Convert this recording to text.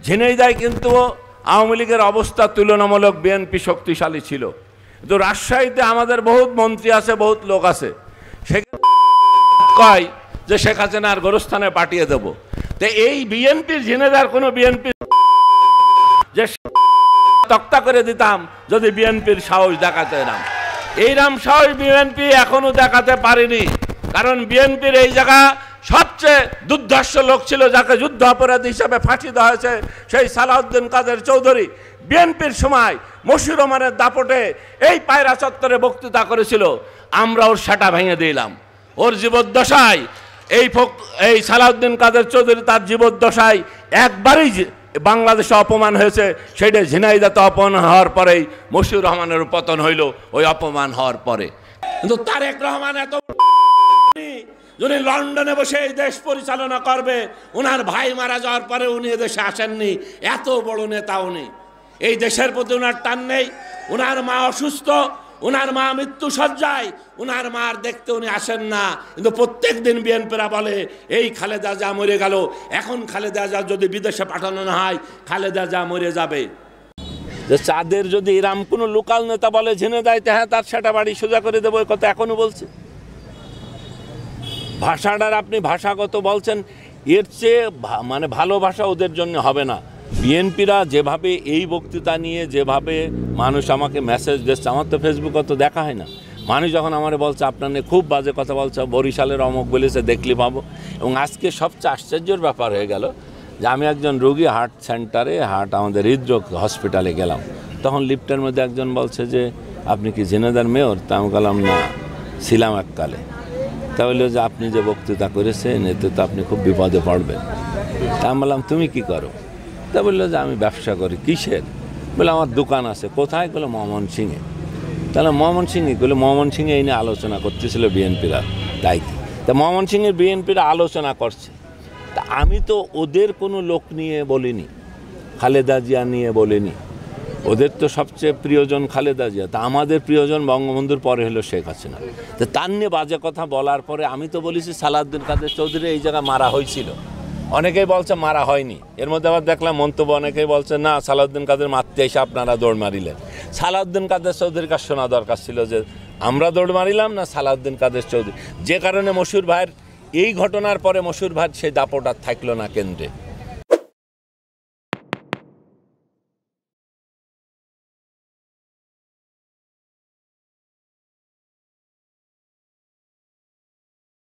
ঝিনাইদহে কিন্তু আওয়ামী লীগের অবস্থা তুলনামূলক বিএনপি শক্তিশালী ছিল, কিন্তু রাজশাহীতে আমাদের বহুত মন্ত্রী আছে, বহুত লোক আছে, সেখানে কয় যে শেখ হাসিনার গোরস্থানে পাঠিয়ে দেব। তো এই বিএনপির ঝিনাইদহের কোনো বিএনপি যে তক্তা করে দিতাম যদি বিএনপির সাহস দেখাতে নাম, এইরাম সাহস বিএনপি এখনো দেখাতে পারেনি। কারণ বিএনপির এই জায়গা সবচেয়ে দুর্ধর্ষ লোক ছিল, যাকে যুদ্ধ অপরাধী হিসাবে ফাঁসি দেওয়া হয়েছে, সেই সালাউদ্দিন কাদের চৌধুরী বিএনপির সময় মশিউর রহমানের দাপটে এই পায়রা চত্বরে বক্তৃতা করেছিল। আমরা ওর সেটা ভেঙে দিলাম। ওর জীবদ্দশায় এই সালাউদ্দিন কাদের চৌধুরী তার জীবদ্দশায় একবারই বাংলাদেশে অপমান হয়েছে, সেটা ঝিনাইদহে অপমান হওয়ার পরেই মশিউর রহমানের পতন হইল, ওই অপমান হওয়ার পরে। কিন্তু তারেক রহমান এত যিনি লন্ডনে বসে এই দেশ পরিচালনা করবে, ওনার ভাই মারা যাওয়ার পরে উনি এদেশে আসেননি, এত বড় নেতা উনি। এই দেশের প্রতি ওনার টান নেই। ওনার মা অসুস্থ, ওনার মা মৃত্যু সজ্জায়, ওনার মার দেখতে উনি আসেন না। কিন্তু প্রত্যেক দিন বিএনপিরা বলে এই খালেদা জিয়া মরে গেল, এখন খালেদা জিয়া যদি বিদেশে পাঠানো না হয় খালেদা জিয়া মরে যাবে। যে চাঁদের যদি এরাম কোনো লোকাল নেতা বলে ঝিনাইদহে, হ্যাঁ তার সেটা বাড়ি সোজা করে দেবো, এই কথা এখনো বলছে। ভাষাটার আপনি ভাষাগত বলছেন, এর চেয়ে মানে ভালো ভাষা ওদের জন্য হবে না। বিএনপিরা যেভাবে এই বক্তৃতা নিয়ে যেভাবে মানুষ আমাকে মেসেজ দিচ্ছে, আমার তো ফেসবুকে তো দেখা হয় না, মানুষ যখন আমার বলছে আপনার নিয়ে খুব বাজে কথা বলছে, বরিশালের অমুক বলেছে দেখলি পাবো। এবং আজকে সবচেয়ে আশ্চর্যের ব্যাপার হয়ে গেল যে আমি একজন রোগী হার্ট সেন্টারে, আমাদের হৃদরোগ হসপিটালে গেলাম, তখন লিফটের মধ্যে একজন বলছে যে আপনি কি ঝিনাইদহের মেয়র? তা আমি বললাম না, ছিলাম এককালে। তা বললো যে আপনি যে বক্তৃতা করেছেন এতে তো আপনি খুব বিপদে পড়বেন। তা আমি বললাম তুমি কি করো? তা বললো যে আমি ব্যবসা করি। কিসের? বলে আমার দোকান আছে। কোথায়? বলে ময়মনসিংহে। তাহলে ময়মনসিংহে? বলে ময়মনসিংহে এই নিয়ে আলোচনা করতেছিল বিএনপিরা দায়িত্ব। তা ময়মনসিংহের বিএনপিরা আলোচনা করছে। তা আমি তো ওদের কোনো লোক নিয়ে বলিনি, খালেদা জিয়া নিয়ে বলিনি। ওদের তো সবচেয়ে প্রিয়জন খালেদা জিয়া, তা আমাদের প্রিয়জন বঙ্গবন্ধুর পরে হলো শেখ হাসিনা। তো তার নিয়ে বাজে কথা বলার পরে আমি তো বলেছি সালাউদ্দিন কাদের চৌধুরী এই জায়গায় মারা হয়েছিল। অনেকেই বলছে মারা হয়নি। এর মধ্যে আবার দেখলাম মন্তব্য, অনেকেই বলছে না সালাউদ্দিন কাদের মারতে এসে আপনারা দৌড় মারিলেন। সালাউদ্দিন কাদের চৌধুরীর কাছে শোনা দরকার ছিল যে আমরা দৌড় মারিলাম না সালাউদ্দিন কাদের চৌধুরী। যে কারণে মশিউর ভাইয়ের এই ঘটনার পরে মশিউর ভাইয়ের সেই দাপট আর থাকলো না কেন্দ্রে।